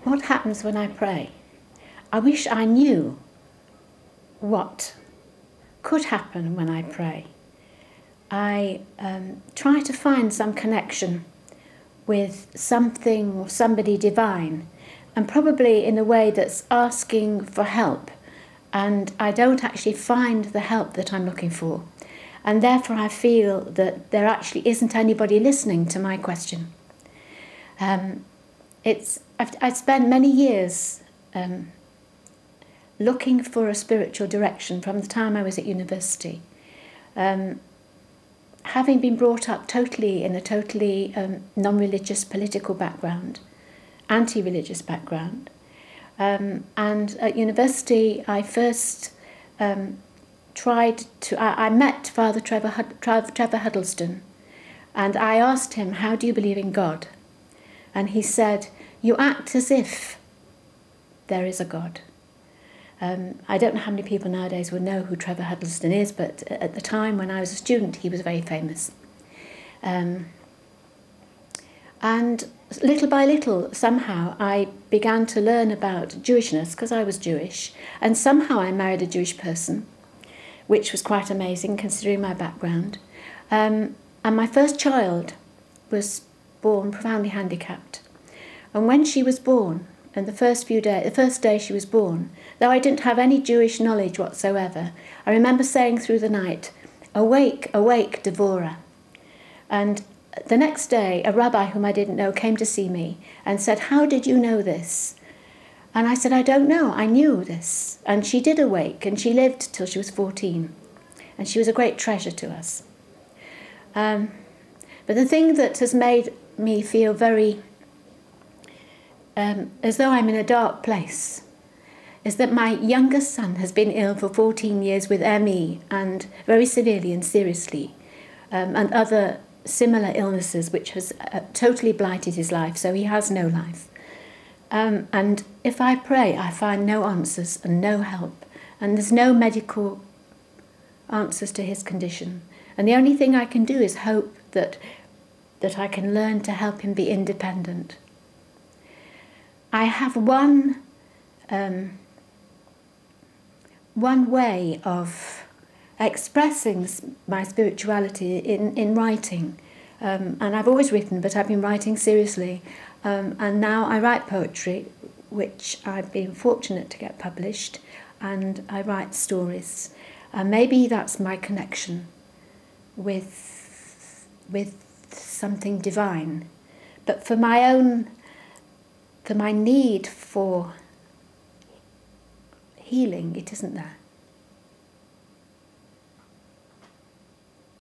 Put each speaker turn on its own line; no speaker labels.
what happens when I pray? I wish I knew what could happen when I pray. I try to find some connection with something or somebody divine, and probably in a way that's asking for help, and I don't actually find the help that I'm looking for, and therefore I feel that there actually isn't anybody listening to my question. I've spent many years looking for a spiritual direction from the time I was at university. Having been brought up in a totally non-religious political background, anti-religious background, and at university I first I met Father Trevor Huddleston, and I asked him, how do you believe in God? And he said, you act as if there is a God. I don't know how many people nowadays would know who Trevor Huddleston is, but at the time when I was a student, he was very famous. And little by little, somehow, I began to learn about Jewishness, because I was Jewish, and somehow I married a Jewish person, which was quite amazing considering my background. And my first child was born profoundly handicapped. And when she was born, and the first day she was born, though I didn't have any Jewish knowledge whatsoever, I remember saying through the night, "Awake, awake, Devorah." And the next day, a rabbi whom I didn't know came to see me and said, "How did you know this?" And I said, "I don't know, I knew this." And she did awake, and she lived till she was 14. And she was a great treasure to us. But the thing that has made me feel very as though I'm in a dark place is that my youngest son has been ill for 14 years with ME, and very severely and seriously, and other similar illnesses which has totally blighted his life, so he has no life. And if I pray, I find no answers and no help, and there's no medical answers to his condition. And the only thing I can do is hope that I can learn to help him be independent. I have one way of expressing my spirituality in writing. And I've always written, but I've been writing seriously. And now I write poetry, which I've been fortunate to get published, and I write stories. And maybe that's my connection with something divine. But for my need for healing, it isn't there.